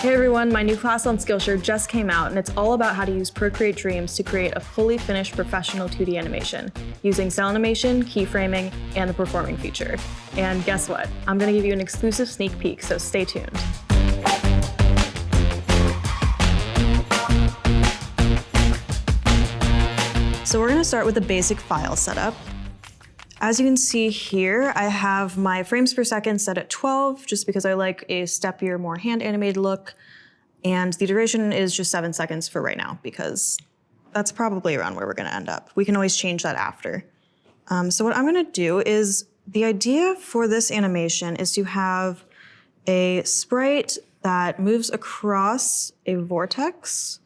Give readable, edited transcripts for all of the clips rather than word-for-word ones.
Hey everyone, my new class on Skillshare just came out, and it's all about how to use Procreate Dreams to create a fully finished professional 2D animation using cell animation, keyframing, and the performing feature. And guess what? I'm gonna give you an exclusive sneak peek, so stay tuned. So we're gonna start with the basic file setup. As you can see here, I have my frames per second set at 12, just because I like a steppier, more hand animated look. And the duration is just 7 seconds for right now, because that's probably around where we're gonna end up. We can always change that after. So what I'm gonna do is, the idea for this animation is to have a sprite that moves across a vortex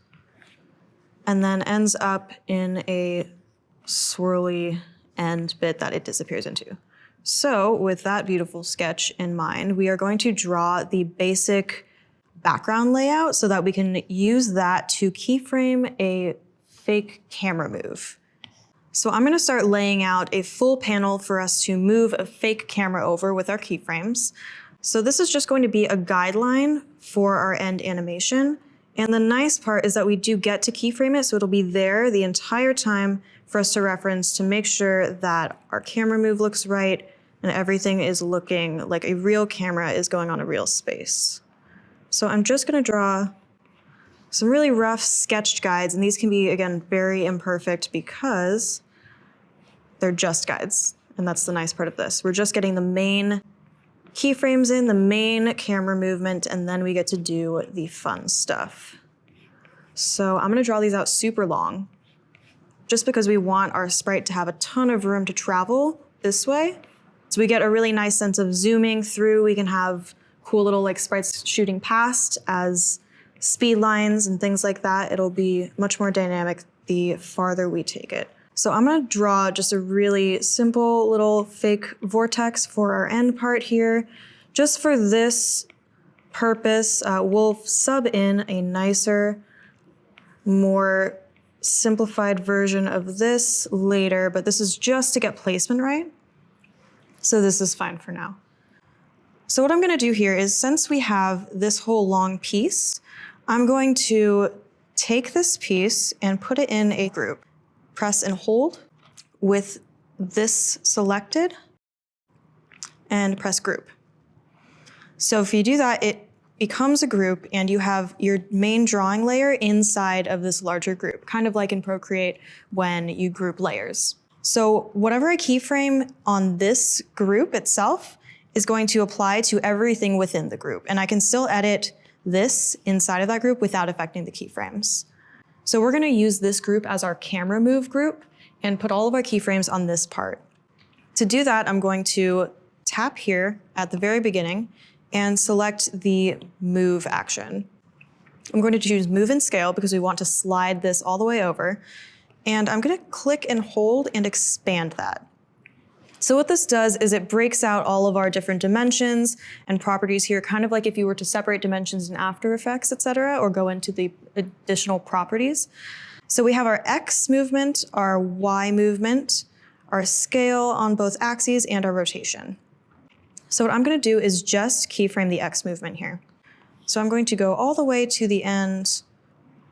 and then ends up in a swirly end bit that it disappears into. So with that beautiful sketch in mind, we are going to draw the basic background layout so that we can use that to keyframe a fake camera move. So I'm gonna start laying out a full panel for us to move a fake camera over with our keyframes. So this is just going to be a guideline for our end animation. And the nice part is that we do get to keyframe it, so it'll be there the entire time for us to reference to make sure that our camera move looks right and everything is looking like a real camera is going on a real space. So I'm just gonna draw some really rough sketched guides, and these can be, again, very imperfect because they're just guides. And that's the nice part of this. We're just getting the main keyframes in, the main camera movement, and then we get to do the fun stuff. So I'm gonna draw these out super long, just because we want our sprite to have a ton of room to travel this way. So we get a really nice sense of zooming through. We can have cool little sprites shooting past as speed lines and things like that. It'll be much more dynamic the farther we take it. So I'm gonna draw just a really simple little fake vortex for our end part here. Just for this purpose, we'll sub in a nicer, more simplified version of this later, but this is just to get placement right. So this is fine for now. So what I'm gonna do here is, since we have this whole long piece, I'm going to take this piece and put it in a group. Press and hold with this selected and press group. So if you do that, it becomes a group and you have your main drawing layer inside of this larger group, kind of like in Procreate when you group layers. So whatever I keyframe on this group itself is going to apply to everything within the group. And I can still edit this inside of that group without affecting the keyframes. So we're gonna use this group as our camera move group and put all of our keyframes on this part. To do that, I'm going to tap here at the very beginning and select the move action. I'm going to choose move and scale because we want to slide this all the way over. And I'm gonna click and hold and expand that. So what this does is it breaks out all of our different dimensions and properties here, kind of like if you were to separate dimensions in After Effects, etc., or go into the additional properties. So we have our X movement, our Y movement, our scale on both axes, and our rotation. So what I'm gonna do is just keyframe the X movement here. So I'm going to go all the way to the end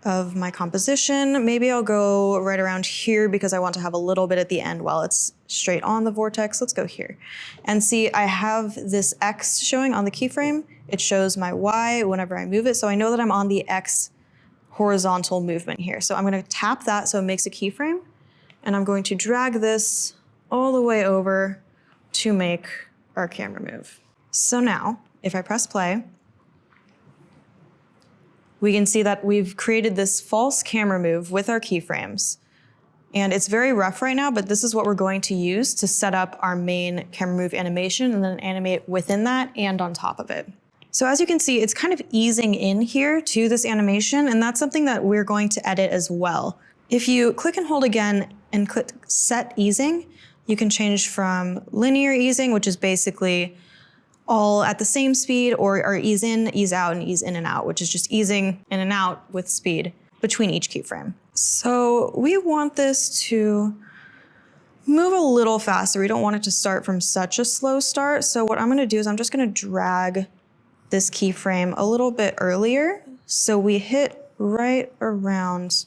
of my composition. Maybe I'll go right around here because I want to have a little bit at the end while it's straight on the vortex. Let's go here. And see, I have this X showing on the keyframe. It shows my Y whenever I move it. So I know that I'm on the X horizontal movement here. So I'm gonna tap that so it makes a keyframe. And I'm going to drag this all the way over to make our camera move. So now, if I press play, we can see that we've created this false camera move with our keyframes. And it's very rough right now, but this is what we're going to use to set up our main camera move animation and then animate within that and on top of it. So as you can see, it's kind of easing in here to this animation, and that's something that we're going to edit as well. If you click and hold again and click set easing, you can change from linear easing, which is basically all at the same speed, or ease in, ease out, and ease in and out, which is just easing in and out with speed between each keyframe. So we want this to move a little faster. We don't want it to start from such a slow start. So what I'm gonna do is I'm just gonna drag this keyframe a little bit earlier, so we hit right around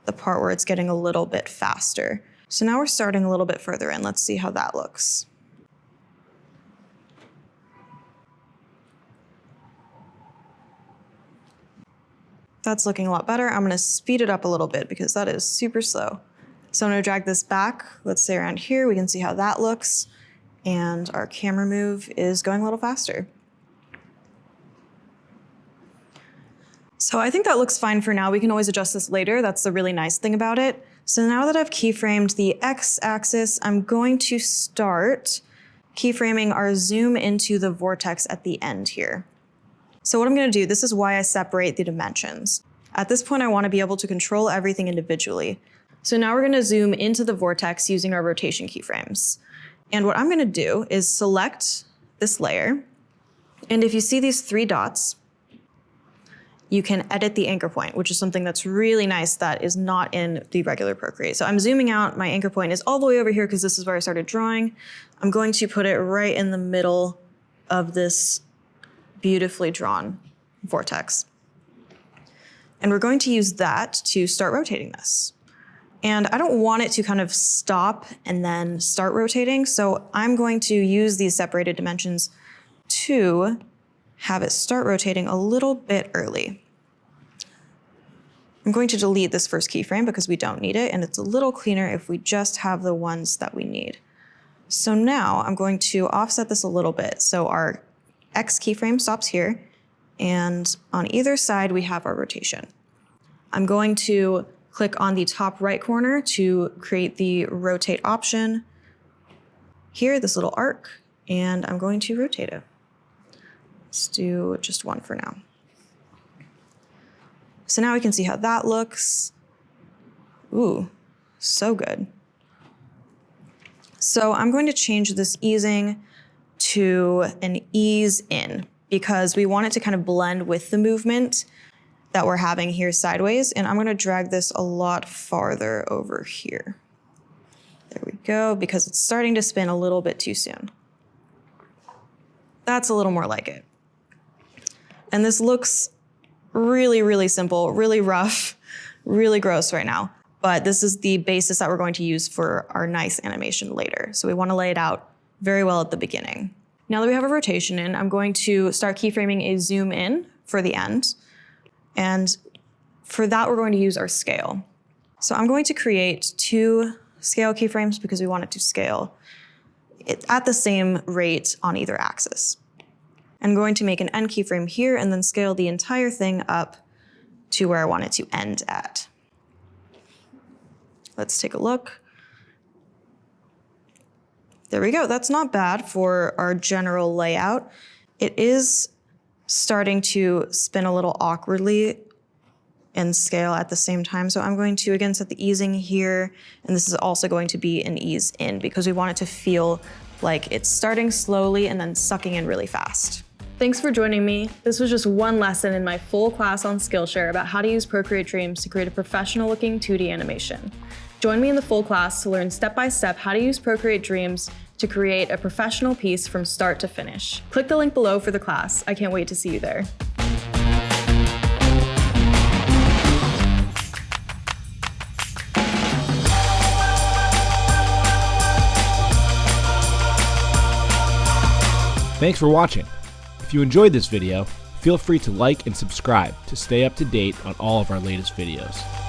the part where it's getting a little bit faster. So now we're starting a little bit further in. Let's see how that looks. That's looking a lot better. I'm gonna speed it up a little bit because that is super slow. So I'm gonna drag this back, let's say around here, we can see how that looks. And our camera move is going a little faster. So I think that looks fine for now. We can always adjust this later. That's the really nice thing about it. So now that I've keyframed the x-axis, I'm going to start keyframing our zoom into the vortex at the end here. So what I'm gonna do, this is why I separate the dimensions. At this point, I wanna be able to control everything individually. So now we're gonna zoom into the vortex using our rotation keyframes. And what I'm gonna do is select this layer. And if you see these 3 dots, you can edit the anchor point, which is something that's really nice that is not in the regular Procreate. So I'm zooming out, my anchor point is all the way over here because this is where I started drawing. I'm going to put it right in the middle of this beautifully drawn vortex. And we're going to use that to start rotating this. And I don't want it to kind of stop and then start rotating, so I'm going to use these separated dimensions to have it start rotating a little bit early. I'm going to delete this first keyframe because we don't need it, and it's a little cleaner if we just have the ones that we need. So now I'm going to offset this a little bit. So our X keyframe stops here, and on either side we have our rotation. I'm going to click on the top right corner to create the rotate option. Here, this little arc, and I'm going to rotate it. Let's do just one for now. So now we can see how that looks. Ooh, so good. So I'm going to change this easing to an ease in because we want it to kind of blend with the movement that we're having here sideways. And I'm gonna drag this a lot farther over here. There we go, because it's starting to spin a little bit too soon. That's a little more like it. And this looks really, really simple, really rough, really gross right now. But this is the basis that we're going to use for our nice animation later. So we wanna lay it out very well at the beginning. Now that we have a rotation in, I'm going to start keyframing a zoom in for the end. And for that, we're going to use our scale. So I'm going to create 2 scale keyframes because we want it to scale at the same rate on either axis. I'm going to make an end keyframe here and then scale the entire thing up to where I want it to end at. Let's take a look. There we go. That's not bad for our general layout. It is starting to spin a little awkwardly and scale at the same time. So I'm going to, again, set the easing here. And this is also going to be an ease in because we want it to feel like it's starting slowly and then sucking in really fast. Thanks for joining me. This was just one lesson in my full class on Skillshare about how to use Procreate Dreams to create a professional looking 2D animation. Join me in the full class to learn step-by-step how to use Procreate Dreams to create a professional piece from start to finish. Click the link below for the class. I can't wait to see you there. Thanks for watching. If you enjoyed this video, feel free to like and subscribe to stay up to date on all of our latest videos.